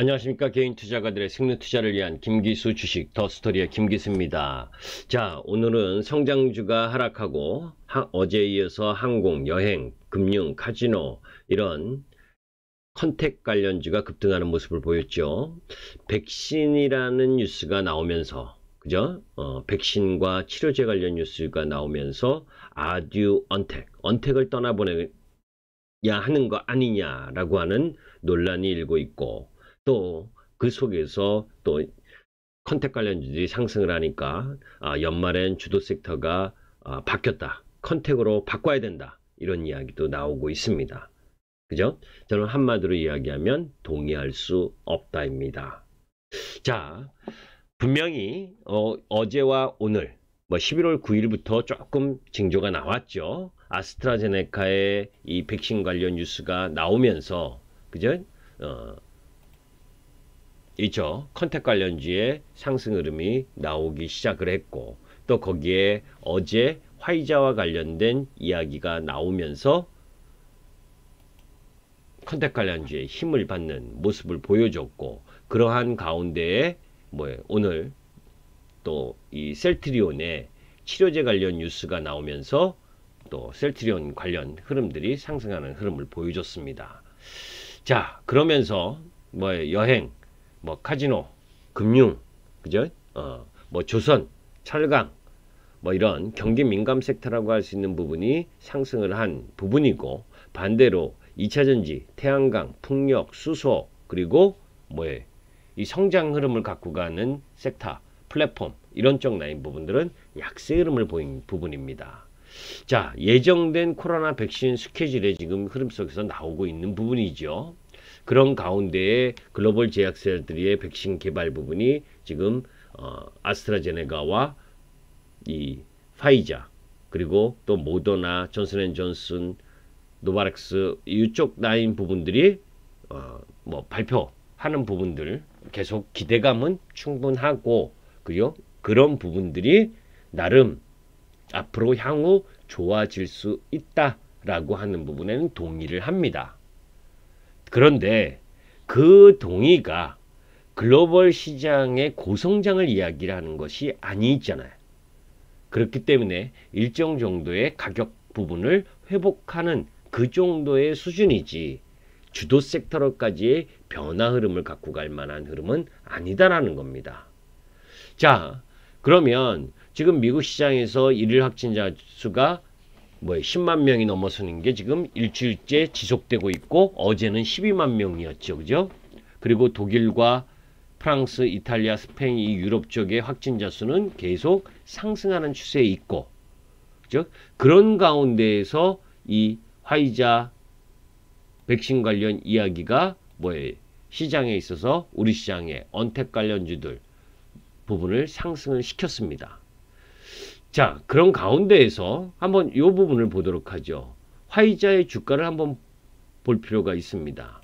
안녕하십니까. 개인 투자가들의 승리 투자를 위한 김기수 주식 더 스토리의 김기수입니다. 자, 오늘은 성장주가 하락하고 어제에 이어서 항공, 여행, 금융, 카지노 이런 컨택 관련주가 급등하는 모습을 보였죠. 백신이라는 뉴스가 나오면서 그죠? 백신과 치료제 관련 뉴스가 나오면서 아듀 언택을 떠나보내야 하는 거 아니냐라고 하는 논란이 일고 있고, 또 그 속에서 또 컨택 관련주들이 상승을 하니까 연말엔 주도 섹터가 바뀌었다, 컨택으로 바꿔야 된다, 이런 이야기도 나오고 있습니다. 그죠? 저는 한마디로 이야기하면 동의할 수 없다입니다. 자, 분명히 어제와 오늘 11월 9일부터 조금 징조가 나왔죠. 아스트라제네카의 이 백신 관련 뉴스가 나오면서 그죠? 있죠. 컨택 관련주의 상승 흐름이 나오기 시작을 했고, 또 거기에 어제 화이자와 관련된 이야기가 나오면서 컨택 관련주의 힘을 받는 모습을 보여줬고, 그러한 가운데에 오늘 또 이 셀트리온의 치료제 관련 뉴스가 나오면서 또 셀트리온 관련 흐름들이 상승하는 흐름을 보여줬습니다. 자, 그러면서 여행, 카지노, 금융, 그죠? 조선, 철강, 이런 경기 민감 섹터라고 할 수 있는 부분이 상승을 한 부분이고, 반대로 2차전지, 태양광, 풍력, 수소, 그리고 이 성장 흐름을 갖고 가는 섹터, 플랫폼, 이런 쪽 라인 부분들은 약세 흐름을 보인 부분입니다. 자, 예정된 코로나 백신 스케줄에 지금 흐름 속에서 나오고 있는 부분이죠. 그런 가운데에 글로벌 제약사들의 백신 개발 부분이 지금 아스트라제네카와 이 파이자, 그리고 또 모더나, 존슨앤존슨, 노바렉스 이쪽 라인 부분들이 발표하는 부분들 계속 기대감은 충분하고, 그리고 그런 부분들이 나름 앞으로 향후 좋아질 수 있다라고 하는 부분에는 동의를 합니다. 그런데 그 동의가 글로벌 시장의 고성장을 이야기를 하는 것이 아니잖아요. 그렇기 때문에 일정 정도의 가격 부분을 회복하는 그 정도의 수준이지, 주도 섹터로까지의 변화 흐름을 갖고 갈 만한 흐름은 아니다라는 겁니다. 자, 그러면 지금 미국 시장에서 일일 확진자 수가 10만 명이 넘어서는 게 지금 일주일째 지속되고 있고, 어제는 12만 명이었죠. 그죠? 그리고 독일과 프랑스, 이탈리아, 스페인, 이 유럽 쪽의 확진자 수는 계속 상승하는 추세에 있고, 그죠? 그런 가운데에서 이 화이자 백신 관련 이야기가 시장에 있어서 우리 시장의 언택 관련주들 부분을 상승을 시켰습니다. 자, 그런 가운데에서 한번 이 부분을 보도록 하죠. 화이자의 주가를 한번 볼 필요가 있습니다.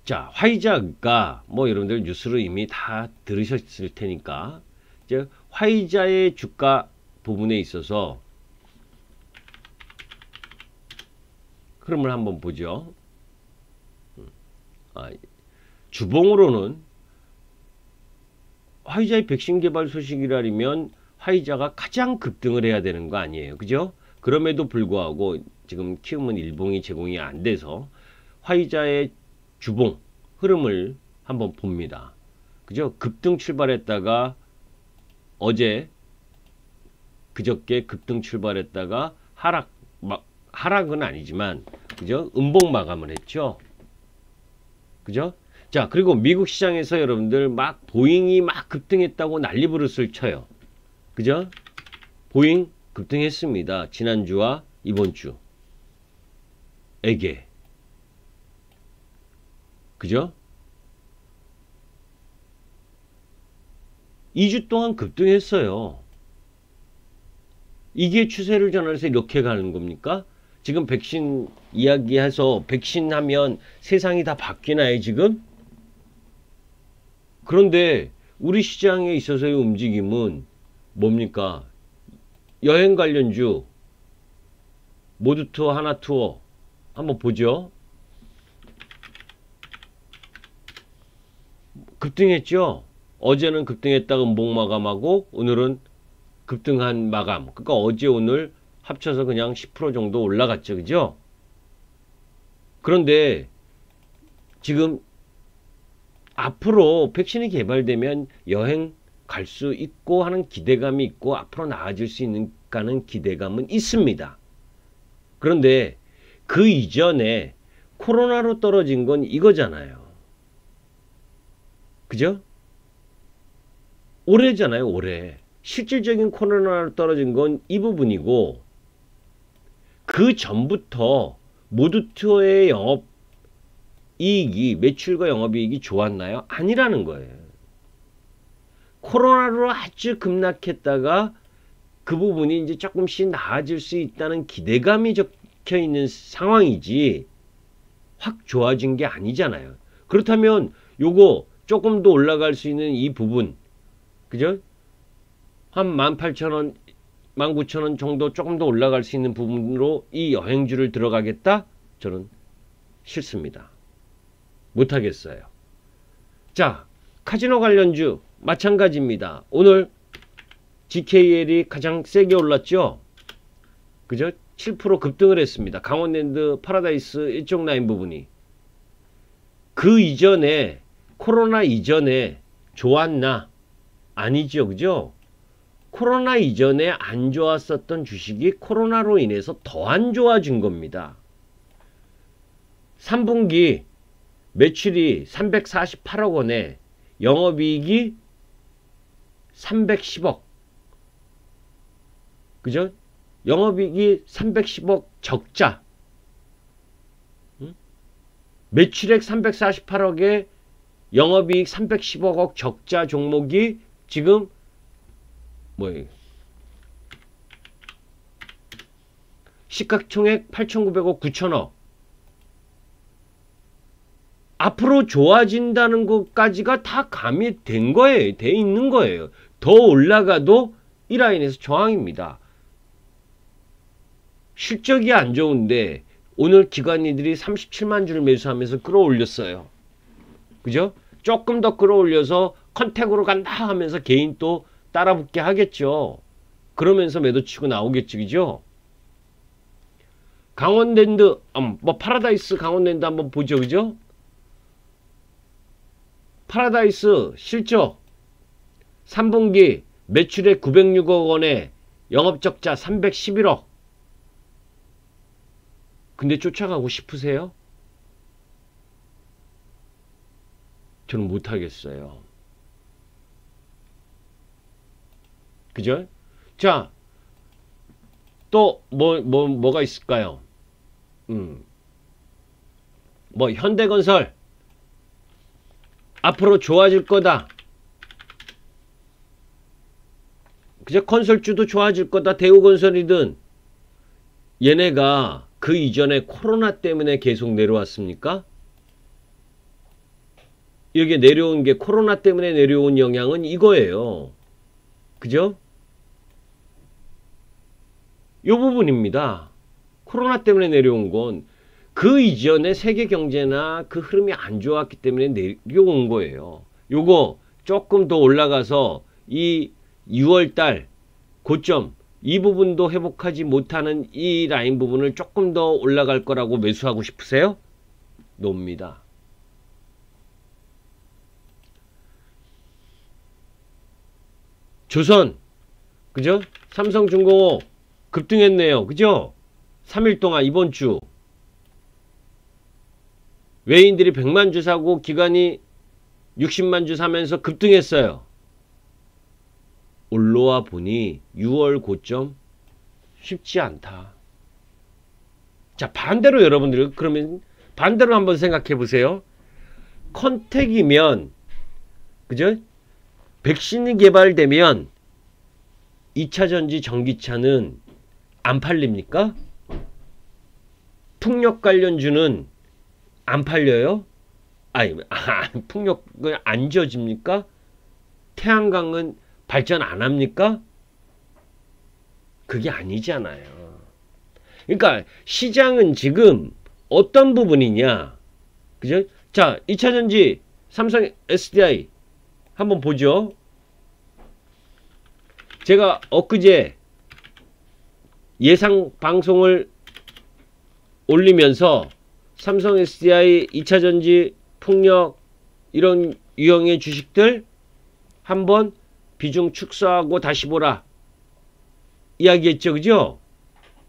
자, 화이자가 여러분들 뉴스로 이미 다 들으셨을 테니까, 이제 화이자의 주가 부분에 있어서 흐름을 한번 보죠. 주봉으로는 화이자의 백신 개발 소식이라면 화이자가 가장 급등을 해야 되는 거 아니에요. 그죠? 그럼에도 불구하고 지금 키움은 일봉이 제공이 안 돼서 화이자의 주봉 흐름을 한번 봅니다. 그죠? 급등 출발했다가 그저께 급등 출발했다가 하락은 아니지만, 그죠? 음봉 마감을 했죠. 그죠? 자, 그리고 미국 시장에서 여러분들 보잉이 급등했다고 난리부르스를 쳐요. 그죠? 보잉 급등했습니다. 지난주와 이번주 에게. 그죠? 2주 동안 급등했어요. 이게 추세를 전환해서 이렇게 가는 겁니까? 지금 백신 이야기해서 백신 하면 세상이 다 바뀌나요, 지금? 그런데 우리 시장에 있어서의 움직임은 뭡니까? 여행 관련주, 모두투어, 하나투어 한번 보죠. 급등했죠. 어제는 급등했다가 음봉 마감하고 오늘은 급등한 마감. 그러니까 어제 오늘 합쳐서 그냥 10% 정도 올라갔죠. 그죠? 그런데 지금 앞으로 백신이 개발되면 여행 갈 수 있고 하는 기대감이 있고 앞으로 나아질 수 있는가는 기대감은 있습니다. 그런데 그 이전에 코로나로 떨어진 건 이거잖아요. 그죠? 올해잖아요, 올해. 실질적인 코로나로 떨어진 건 이 부분이고, 그 전부터 모두 투어의 영업 이익이, 매출과 영업이익이 좋았나요? 아니라는 거예요. 코로나로 아주 급락했다가 그 부분이 이제 조금씩 나아질 수 있다는 기대감이 적혀 있는 상황이지 확 좋아진 게 아니잖아요. 그렇다면 요거 조금 더 올라갈 수 있는 이 부분, 그죠? 한 18,000원, 19,000원 정도 조금 더 올라갈 수 있는 부분으로 이 여행주를 들어가겠다? 저는 싫습니다. 못하겠어요. 자, 카지노 관련주 마찬가지입니다. 오늘 GKL이 가장 세게 올랐죠? 그죠? 7% 급등을 했습니다. 강원랜드 파라다이스 이쪽 라인 부분이. 그 이전에, 코로나 이전에 좋았나? 아니죠. 그죠? 코로나 이전에 안 좋았었던 주식이 코로나로 인해서 더 안 좋아진 겁니다. 3분기 매출이 348억 원에 영업이익이 310억. 그죠? 영업이익이 310억 적자. 응? 매출액 348억에 영업이익 310억 적자 종목이 지금 뭐예요? 시가총액 8,900억 9천억. 앞으로 좋아진다는 것까지가 다 가미된 거예요. 돼 있는 거예요. 더 올라가도 이 라인에서 저항입니다. 실적이 안 좋은데 오늘 기관이들이 37만 주를 매수하면서 끌어올렸어요. 그죠? 조금 더 끌어올려서 컨택으로 간다 하면서 개인 또 따라붙게 하겠죠. 그러면서 매도 치고 나오겠지. 그죠? 강원랜드, 파라다이스 강원랜드 한번 보죠. 그죠? 파라다이스 실적 3분기 매출액 906억 원에 영업적자 311억. 근데 쫓아가고 싶으세요? 저는 못하겠어요. 그죠? 자, 또 뭐가 있을까요? 현대건설 앞으로 좋아질 거다. 그죠? 건설주도 좋아질 거다. 대우건설이든. 얘네가 그 이전에 코로나 때문에 계속 내려왔습니까? 이렇게 내려온 게 코로나 때문에 내려온 영향은 이거예요. 그죠? 이 부분입니다. 코로나 때문에 내려온 건 그 이전에 세계 경제나 그 흐름이 안 좋았기 때문에 내려온 거예요. 요거 조금 더 올라가서 이 6월달 고점 이 부분도 회복하지 못하는 이 라인 부분을 조금 더 올라갈 거라고 매수하고 싶으세요? 놉니다. 조선, 그죠? 삼성중공업 급등했네요. 그죠? 3일 동안 이번 주 외인들이 100만 주 사고 기관이 60만 주 사면서 급등했어요. 올라와 보니 6월 고점 쉽지 않다. 자, 반대로 여러분들 그러면 반대로 한번 생각해 보세요. 컨택이면 그죠? 백신이 개발되면 2차 전지 전기차는 안 팔립니까? 풍력 관련주는 안 팔려요? 풍력은 안 지어집니까? 태양광은 발전 안 합니까? 그게 아니잖아요. 그러니까 시장은 지금 어떤 부분이냐? 그죠? 자, 2차 전지 삼성 SDI 한번 보죠. 제가 엊그제 예상 방송을 올리면서 삼성 SDI 2차전지 폭력 이런 유형의 주식들 한번 비중 축소하고 다시 보라 이야기했죠. 그죠?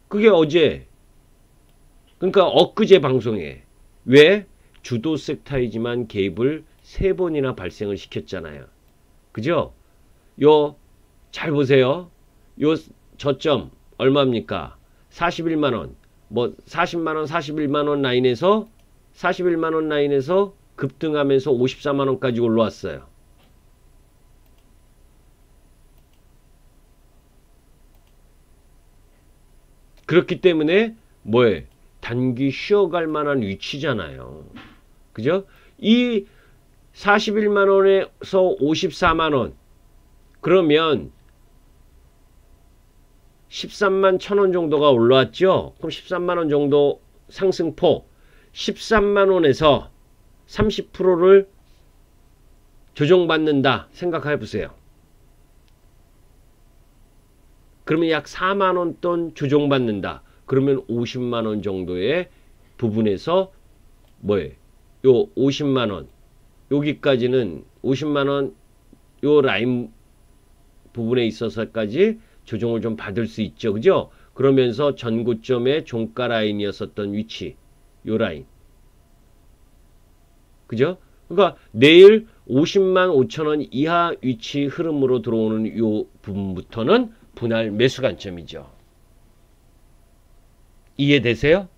그게 어제, 그러니까 엊그제 방송에 왜 주도 섹터이지만 개입을 3번이나 발생을 시켰잖아요. 그죠? 요 잘 보세요. 요 저점 얼마입니까? 41만원. 뭐 40만원, 41만원 라인에서 41만원 라인에서 급등하면서 54만원까지 올라왔어요. 그렇기 때문에 뭐에 단기 쉬어갈 만한 위치잖아요. 그죠? 이 41만원에서 54만원 그러면 13만 1,000원 정도가 올라왔죠. 그럼 13만원 정도 상승폭 13만원에서 30%를 조정받는다 생각해 보세요. 그러면 약 4만원 돈 조정받는다. 그러면 50만원 정도의 부분에서 뭐예요? 요 50만원 여기까지는 50만원 요 라인 부분에 있어서까지 조정을 좀 받을 수 있죠. 그죠? 그러면서 전고점의 종가 라인이었었던 위치 요 라인 그죠? 그러니까 내일 50만 5천원 이하 위치 흐름으로 들어오는 요 부분부터는 분할 매수 관점이죠. 이해되세요?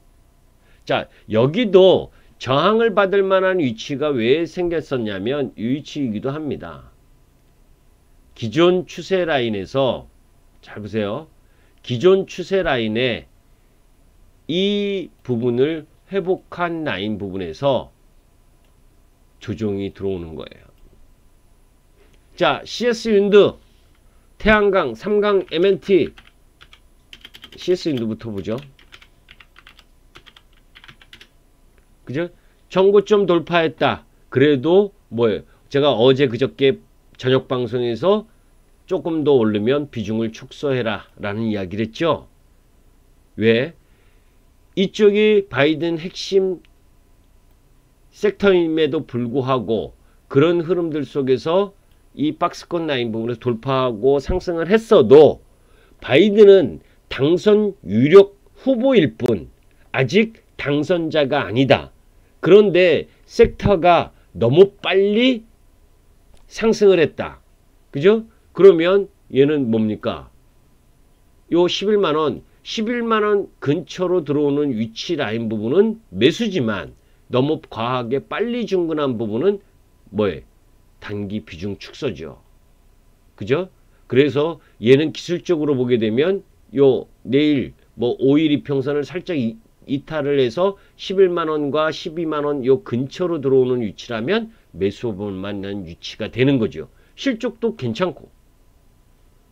자, 여기도 저항을 받을 만한 위치가 왜 생겼었냐면 이 위치이기도 합니다. 기존 추세 라인에서 잘 보세요. 기존 추세 라인에 이 부분을 회복한 라인 부분에서 조정이 들어오는 거예요. 자, CS윈드, 태양광, 삼강, MNT, CS윈드부터 보죠. 그죠? 전고점 돌파했다. 그래도 뭐예요? 제가 어제 그저께 저녁 방송에서 조금 더 오르면 비중을 축소해라 라는 이야기를 했죠. 왜? 이쪽이 바이든 핵심 섹터임에도 불구하고 그런 흐름들 속에서 이 박스권 라인 부분에서 돌파하고 상승을 했어도 바이든은 당선 유력 후보일 뿐 아직 당선자가 아니다. 그런데 섹터가 너무 빨리 상승을 했다. 그죠? 그러면 얘는 뭡니까? 요 11만원, 11만원 근처로 들어오는 위치 라인 부분은 매수지만 너무 과하게 빨리 중근한 부분은 뭐예요? 단기 비중 축소죠. 그죠? 그래서 얘는 기술적으로 보게 되면 요 내일 뭐 5일 이평선을 살짝 이탈을 해서 11만원과 12만원 요 근처로 들어오는 위치라면 매수 볼 만한 위치가 되는 거죠. 실적도 괜찮고.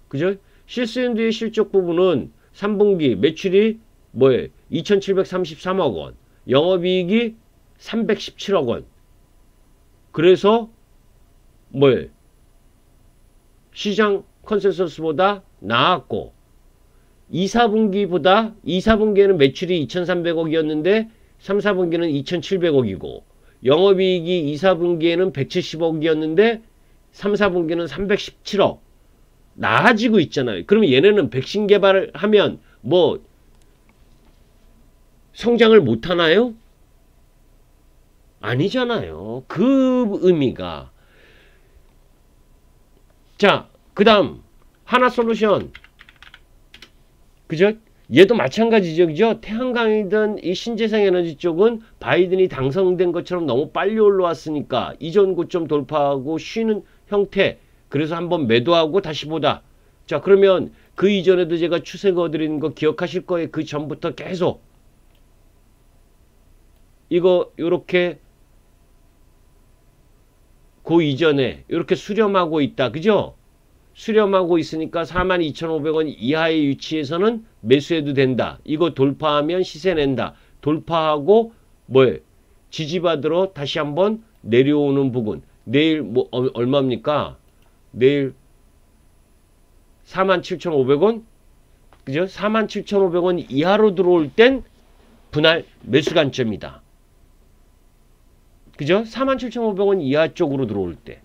그죠? 실수연도의 실적 부분은 3분기 매출이 뭐예요? 2,733억 원. 영업이익이 317억 원. 그래서 뭐예요? 시장 컨센서스보다 나았고 2, 4분기보다 2, 4분기에는 매출이 2,300억이었는데 3, 4분기는 2,700억이고 영업이익이 2, 4분기에는 170억이었는데 3, 4분기는 317억 나아지고 있잖아요. 그러면 얘네는 백신 개발을 하면 뭐 성장을 못하나요? 아니잖아요. 그 의미가. 자, 그 다음 하나솔루션. 그죠? 얘도 마찬가지죠. 그죠? 태양광이든 이 신재생에너지 쪽은 바이든이 당선된 것처럼 너무 빨리 올라왔으니까 이전 고점 돌파하고 쉬는 형태. 그래서 한번 매도하고 다시 보다. 자, 그러면 그 이전에도 제가 추세 그어드리는 거 기억하실 거예요. 그 전부터 계속 이거 요렇게 그 이전에 이렇게 수렴하고 있다. 그죠? 수렴하고 있으니까 42,500원 이하의 위치에서는 매수해도 된다. 이거 돌파하면 시세 낸다. 돌파하고 뭐예요? 지지받으러 다시 한번 내려오는 부분. 내일 뭐 얼마입니까? 내일 47,500원? 그죠? 47,500원 이하로 들어올 땐 분할 매수 관점이다. 그죠? 47,500원 이하 쪽으로 들어올 때.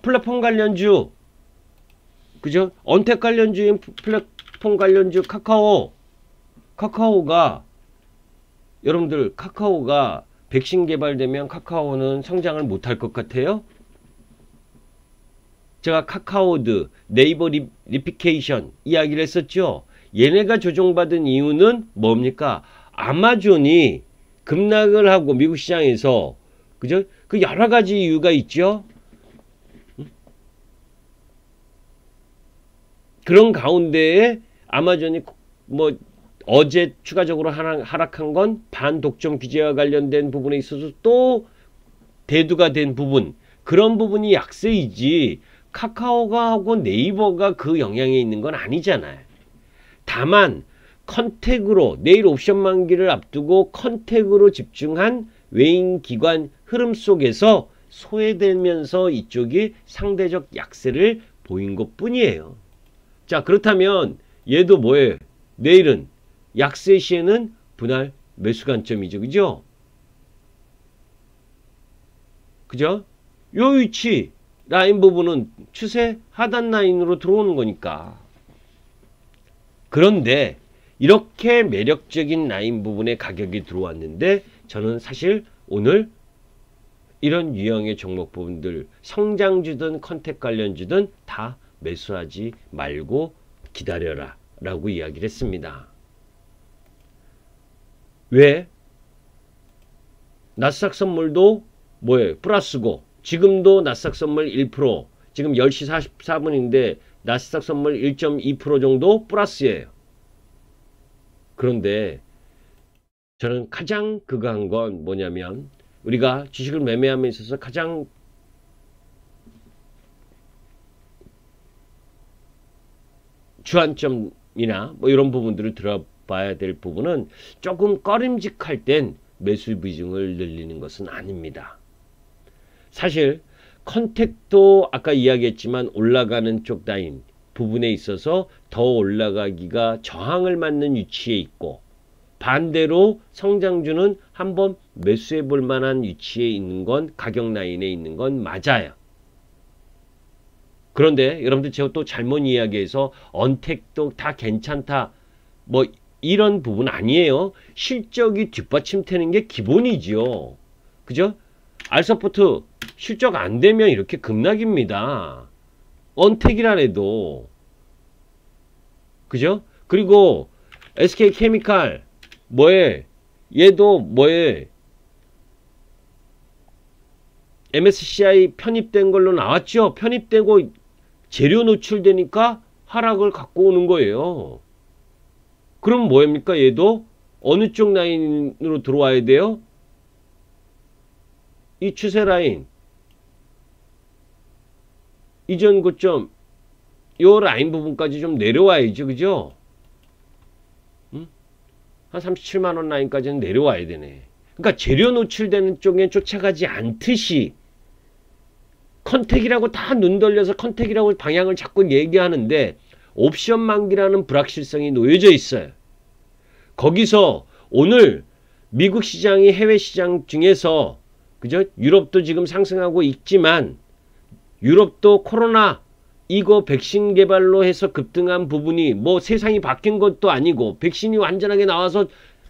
플랫폼 관련주. 그죠? 언택 관련주인 플랫폼 관련주 카카오가 여러분들 카카오가 백신 개발되면 카카오는 성장을 못할 것 같아요? 제가 카카오드, 네이버 리피케이션 이야기를 했었죠. 얘네가 조정받은 이유는 뭡니까? 아마존이 급락을 하고 미국 시장에서 그죠? 그 여러 가지 이유가 있죠. 그런 가운데에 아마존이 뭐 어제 추가적으로 하락한 건 반독점 규제와 관련된 부분에 있어서 또 대두가 된 부분, 그런 부분이 약세이지 카카오가 하고 네이버가 그 영향에 있는 건 아니잖아요. 다만 컨택으로 내일 옵션 만기를 앞두고 컨택으로 집중한 외인 기관 흐름 속에서 소외되면서 이쪽이 상대적 약세를 보인 것 뿐이에요. 자, 그렇다면 얘도 뭐예요? 내일은 약세 시에는 분할 매수 관점이죠. 그죠? 그죠? 요 위치 라인 부분은 추세 하단 라인으로 들어오는 거니까. 그런데 이렇게 매력적인 라인 부분에 가격이 들어왔는데 저는 사실 오늘 이런 유형의 종목 부분들 성장주든 컨택 관련주든 다 매수하지 말고 기다려라 라고 이야기를 했습니다. 왜? 나스닥 선물도 뭐예요? 플러스고 지금도 나스닥 선물 1%, 지금 10시 44분인데 나스닥 선물 1.2% 정도 플러스예요. 그런데 저는 가장 그거한 건 뭐냐면 우리가 주식을 매매함에 있어서 가장 주안점이나 뭐 이런 부분들을 들어봐야 될 부분은 조금 꺼림직할 땐 매수 비중을 늘리는 것은 아닙니다. 사실 컨택도 아까 이야기했지만 올라가는 쪽 라인 부분에 있어서 더 올라가기가 저항을 맞는 위치에 있고, 반대로 성장주는 한번 매수해 볼 만한 위치에 있는 건 가격 라인에 있는 건 맞아요. 그런데 여러분들 제가 또 잘못 이야기해서 언택도 다 괜찮다 뭐 이런 부분 아니에요. 실적이 뒷받침되는 게 기본이지요. 그죠? 알서포트 실적 안 되면 이렇게 급락입니다. 언택이라 해도. 그죠? 그리고 SK케미칼 뭐에 얘도 뭐에 MSCI 편입된 걸로 나왔죠. 편입되고 재료 노출되니까 하락을 갖고 오는 거예요. 그럼 뭐입니까? 얘도 어느 쪽 라인으로 들어와야 돼요? 이 추세 라인 이전 고점 요 라인 부분까지 좀 내려와야죠. 그죠? 응? 한 37만원 라인까지는 내려와야 되네. 그러니까 재료 노출되는 쪽에 쫓아가지 않듯이 컨택이라고 다 눈 돌려서 컨택이라고 방향을 자꾸 얘기하는데 옵션 만기라는 불확실성이 놓여져 있어요. 거기서 오늘 미국 시장이 해외 시장 중에서 그죠? 유럽도 지금 상승하고 있지만 유럽도 코로나 이거 백신 개발로 해서 급등한 부분이 뭐 세상이 바뀐 것도 아니고 백신이 완전하게 나와서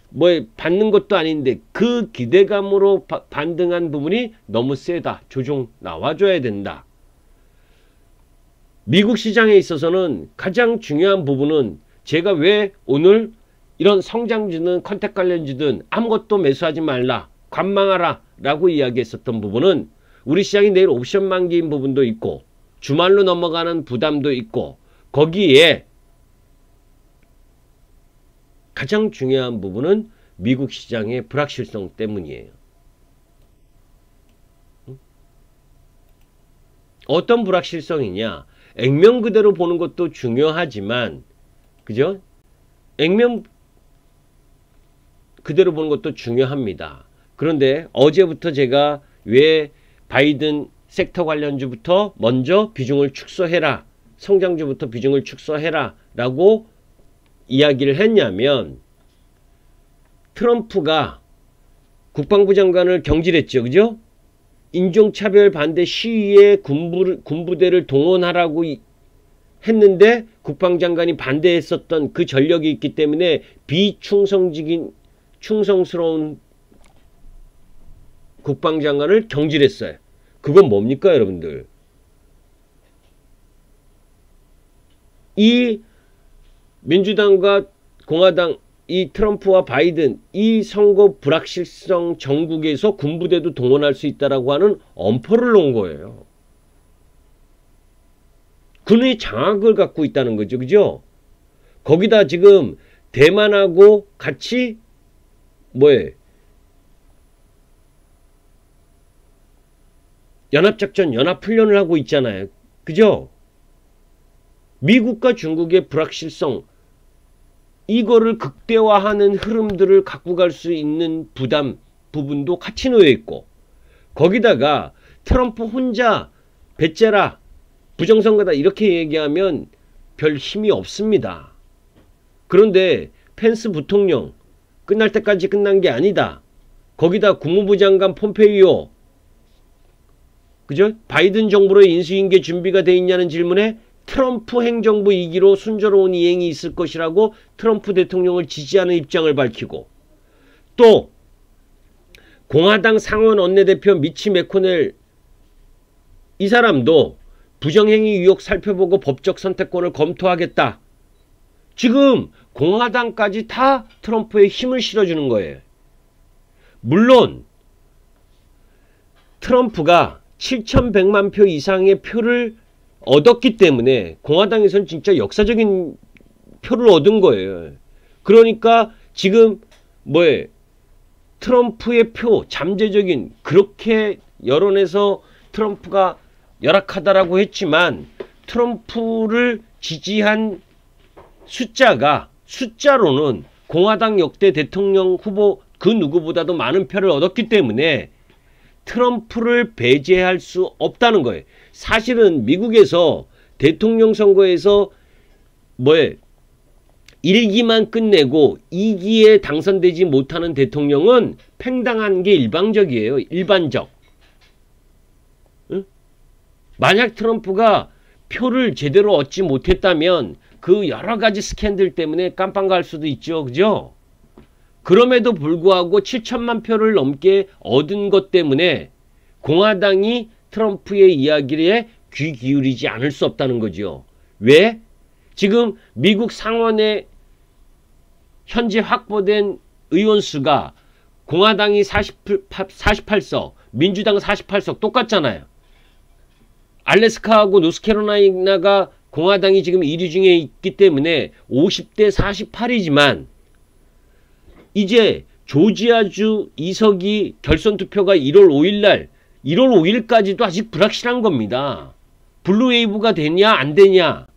뭐 받는 것도 아닌데 그 기대감으로 반등한 부분이 너무 세다. 조정 나와줘야 된다. 미국 시장에 있어서는 가장 중요한 부분은 제가 왜 오늘 이런 성장주는 컨택 관련주든 아무것도 매수하지 말라. 관망하라 라고 이야기했었던 부분은 우리 시장이 내일 옵션 만기인 부분도 있고 주말로 넘어가는 부담도 있고 거기에 가장 중요한 부분은 미국 시장의 불확실성 때문이에요. 어떤 불확실성이냐? 액면 그대로 보는 것도 중요하지만 그죠? 액면 그대로 보는 것도 중요합니다. 그런데 어제부터 제가 왜 바이든 섹터 관련주부터 먼저 비중을 축소해라, 성장주부터 비중을 축소해라 라고 이야기를 했냐면, 트럼프가 국방부 장관을 경질했죠. 그죠? 인종차별 반대 시위에 군부대를 동원하라고 했는데 국방장관이 반대했었던 그 전력이 있기 때문에 충성스러운 국방장관을 경질했어요. 그건 뭡니까, 여러분들? 이 민주당과 공화당, 이 트럼프와 바이든, 이 선거 불확실성 전국에서 군부대도 동원할 수 있다라고 하는 엄포를 놓은 거예요. 군의 장악을 갖고 있다는 거죠. 그죠? 거기다 지금 대만하고 같이 연합작전, 연합훈련을 하고 있잖아요. 그죠? 미국과 중국의 불확실성, 이거를 극대화하는 흐름들을 갖고 갈 수 있는 부분도 같이 놓여 있고, 거기다가 트럼프 혼자 배째라, 부정선거다 이렇게 얘기하면 별 힘이 없습니다. 그런데 펜스 부통령 끝날 때까지 끝난 게 아니다. 거기다 국무부 장관 폼페이오, 그죠? 바이든 정부로의 인수인계 준비가 돼 있냐는 질문에 트럼프 행정부 2기로 순조로운 이행이 있을 것이라고 트럼프 대통령을 지지하는 입장을 밝히고, 또 공화당 상원 원내대표 미치 매코넬, 이 사람도 부정행위 의혹 살펴보고 법적 선택권을 검토하겠다. 지금 공화당까지 다 트럼프에 힘을 실어주는 거예요. 물론 트럼프가 7,100만 표 이상의 표를 얻었기 때문에 공화당에서는 진짜 역사적인 표를 얻은 거예요. 그러니까 지금 트럼프의 표, 잠재적인, 그렇게 여론에서 트럼프가 열악하다라고 했지만 트럼프를 지지한 숫자로는 공화당 역대 대통령 후보 그 누구보다도 많은 표를 얻었기 때문에 트럼프를 배제할 수 없다는 거예요. 사실은 미국에서 대통령 선거에서 1기만 끝내고 2기에 당선되지 못하는 대통령은 팽당한 게 일반적이에요. 일반적. 응? 만약 트럼프가 표를 제대로 얻지 못했다면 그 여러가지 스캔들 때문에 깜빵 갈 수도 있죠. 그죠? 그럼에도 불구하고 7천만 표를 넘게 얻은 것 때문에 공화당이 트럼프의 이야기에 귀 기울이지 않을 수 없다는 거죠. 왜? 지금 미국 상원에 현재 확보된 의원수가 공화당이 48석, 민주당 48석 똑같잖아요. 알래스카하고 노스캐롤라이나가 공화당이 지금 1위 중에 있기 때문에 50대 48이지만 이제 조지아주 2석이 결선투표가 1월 5일날 1월 5일까지도 아직 불확실한 겁니다. 블루웨이브가 되냐 안 되냐.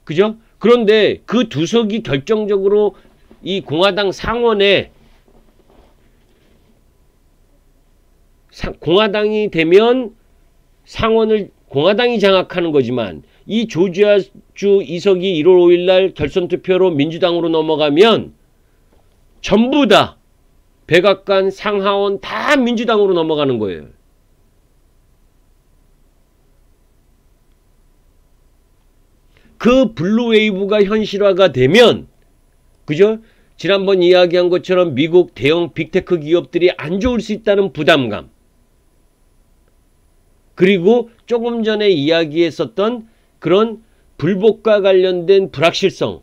그죠? 그런데 그 두 석이 결정적으로 이 공화당 상원에 공화당이 되면 상원을 공화당이 장악하는 거지만 이 조지아주 2석이 1월 5일날 결선투표로 민주당으로 넘어가면 전부 다 백악관, 상하원 다 민주당으로 넘어가는 거예요. 그 블루웨이브가 현실화가 되면, 그죠? 지난번 이야기한 것처럼 미국 대형 빅테크 기업들이 안 좋을 수 있다는 부담감, 그리고 조금 전에 이야기했었던 그런 불복과 관련된 불확실성.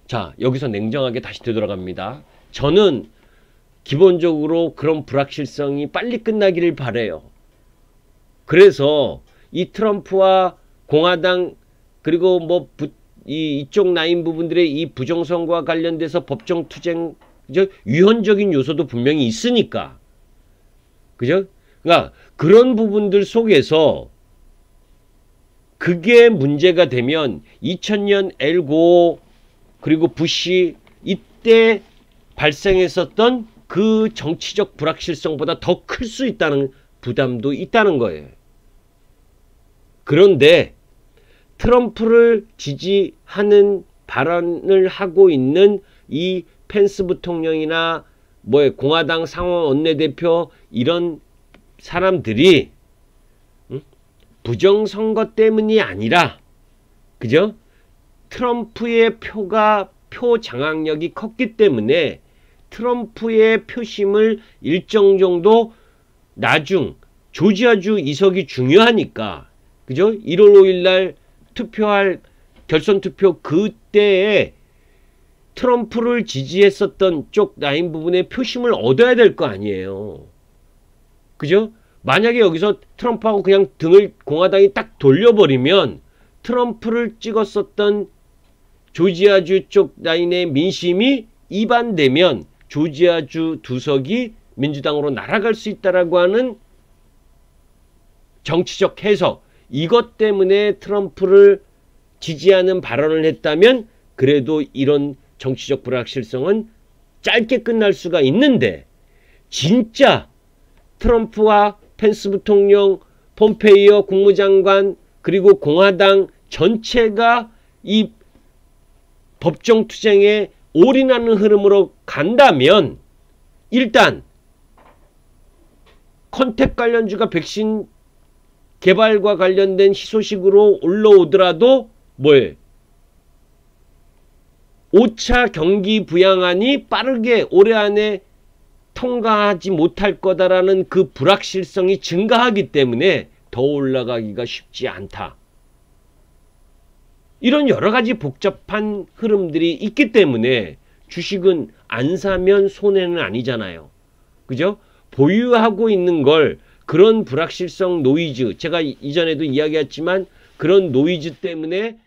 자, 여기서 냉정하게 다시 되돌아갑니다. 저는 기본적으로 그런 불확실성이 빨리 끝나기를 바라요. 그래서 이 트럼프와 공화당 그리고 이쪽 라인 부분들의 이 부정선거와 관련돼서 법정 투쟁, 그죠? 유연적인 요소도 분명히 있으니까. 그죠? 그러니까 그런 부분들 속에서 그게 문제가 되면 2000년 엘고 그리고 부시 이때 발생했었던 그 정치적 불확실성보다 더 클 수 있다는 부담도 있다는 거예요. 그런데 트럼프를 지지하는 발언을 하고 있는 이 펜스 부통령이나 공화당 상원 원내대표 이런 사람들이 부정선거 때문이 아니라 그죠? 트럼프의 표 장악력이 컸기 때문에 트럼프의 표심을 일정 정도 나중 조지아주 이석이 중요하니까 그죠? 1월 5일 날 투표할 결선 투표 그때에 트럼프를 지지했었던 쪽 라인 부분의 표심을 얻어야 될 거 아니에요. 그죠? 만약에 여기서 트럼프하고 그냥 등을 공화당이 딱 돌려버리면 트럼프를 찍었었던 조지아주 쪽 라인의 민심이 이반되면 조지아주 두석이 민주당으로 날아갈 수 있다라고 하는 정치적 해석, 이것 때문에 트럼프를 지지하는 발언을 했다면 그래도 이런 정치적 불확실성은 짧게 끝날 수가 있는데, 진짜 트럼프와 펜스 부통령, 폼페이오 국무장관 그리고 공화당 전체가 이 법정 투쟁에 올인하는 흐름으로 간다면 일단 컨택 관련주가 백신 개발과 관련된 희소식으로 올라오더라도 5차 경기 부양안이 빠르게 올해 안에 통과하지 못할 거다라는 그 불확실성이 증가하기 때문에 더 올라가기가 쉽지 않다. 이런 여러 가지 복잡한 흐름들이 있기 때문에 주식은 안 사면 손해는 아니잖아요. 그죠? 보유하고 있는 걸 그런 불확실성 노이즈, 제가 이전에도 이야기했지만 그런 노이즈 때문에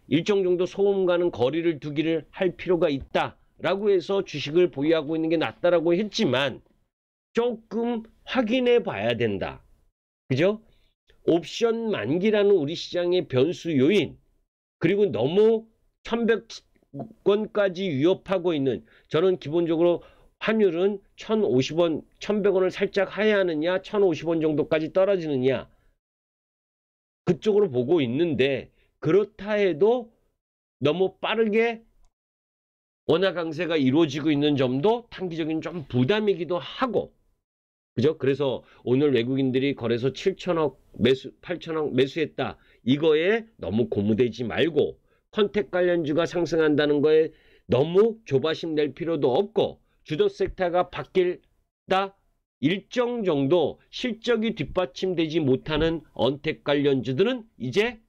일정 정도 소음과는 거리를 두기를 할 필요가 있다라고 해서 주식을 보유하고 있는 게 낫다라고 했지만 조금 확인해 봐야 된다. 그죠? 옵션 만기라는 우리 시장의 변수 요인, 그리고 너무 1100원까지 위협하고 있는, 저는 기본적으로 환율은 1050원, 1100원을 살짝 하회하느냐 1050원 정도까지 떨어지느냐 그쪽으로 보고 있는데, 그렇다 해도 너무 빠르게 원화 강세가 이루어지고 있는 점도 단기적인 좀 부담이기도 하고, 그죠? 그래서 오늘 외국인들이 거래소 7천억 매수, 8천억 매수했다. 이거에 너무 고무되지 말고 컨택 관련주가 상승한다는 거에 너무 조바심 낼 필요도 없고, 주도 섹터가 바뀔다. 일정 정도 실적이 뒷받침되지 못하는 언택 관련주들은 이제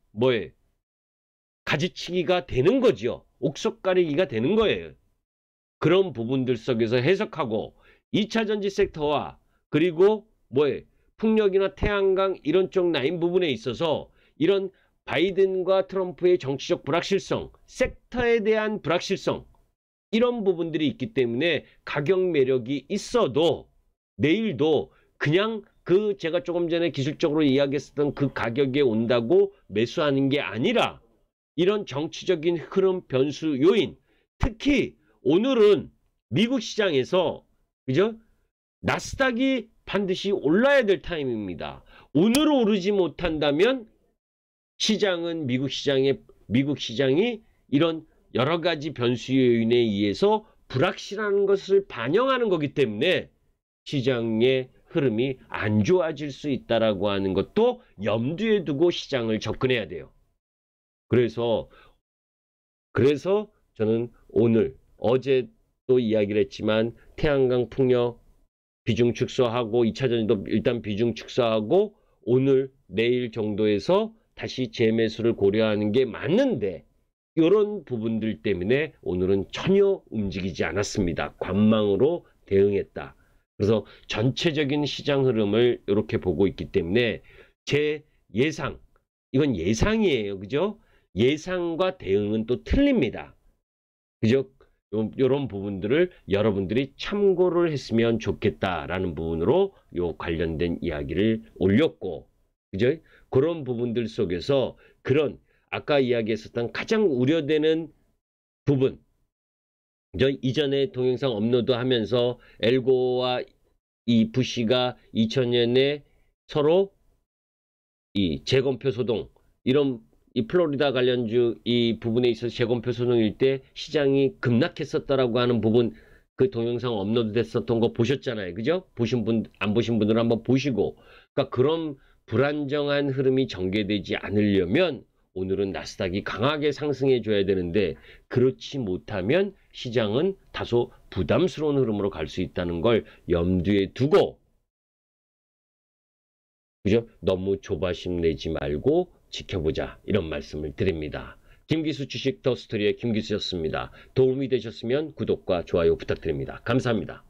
가지치기가 되는 거죠. 옥석 가리기가 되는 거예요. 그런 부분들 속에서 해석하고 2차 전지 섹터와 그리고 풍력이나 태양광 이런 쪽 라인 부분에 있어서 이런 바이든과 트럼프의 정치적 불확실성, 섹터에 대한 불확실성, 이런 부분들이 있기 때문에 가격 매력이 있어도 내일도 그냥 제가 조금 전에 기술적으로 이야기했었던 그 가격에 온다고 매수하는 게 아니라 이런 정치적인 흐름 변수 요인, 특히 오늘은 미국 시장에서 그죠? 나스닥이 반드시 올라야 될 타임입니다. 오늘 오르지 못한다면 시장은 미국 시장이 이런 여러 가지 변수 요인에 의해서 불확실한 것을 반영하는 거기 때문에 시장의 흐름이 안 좋아질 수 있다라고 하는 것도 염두에 두고 시장을 접근해야 돼요. 그래서 저는 오늘, 어제도 이야기를 했지만 태양광 풍력 비중 축소하고 2차전지도 일단 비중 축소하고 오늘 내일 정도에서 다시 재매수를 고려하는 게 맞는데, 이런 부분들 때문에 오늘은 전혀 움직이지 않았습니다. 관망으로 대응했다. 그래서 전체적인 시장 흐름을 이렇게 보고 있기 때문에 제 예상, 이건 예상이에요. 그죠? 예상과 대응은 또 틀립니다. 그죠? 이런 부분들을 여러분들이 참고를 했으면 좋겠다라는 부분으로 요 관련된 이야기를 올렸고, 그죠? 그런 부분들 속에서 그런 아까 이야기했었던 가장 우려되는 부분. 저 이전에 동영상 업로드하면서 엘고와 이 부시가 2000년에 서로 이 재검표 소동, 이런 이 플로리다 관련주 이 부분에 있어서 재검표 소동일 때 시장이 급락했었다라고 하는 부분, 그 동영상 업로드 됐었던 거 보셨잖아요. 그죠? 보신 분, 안 보신 분들은 한번 보시고. 그러니까 그런 불안정한 흐름이 전개되지 않으려면 오늘은 나스닥이 강하게 상승해 줘야 되는데, 그렇지 못하면 시장은 다소 부담스러운 흐름으로 갈 수 있다는 걸 염두에 두고, 그죠? 너무 조바심 내지 말고 지켜보자, 이런 말씀을 드립니다. 김기수 주식 더 스토리의 김기수였습니다. 도움이 되셨으면 구독과 좋아요 부탁드립니다. 감사합니다.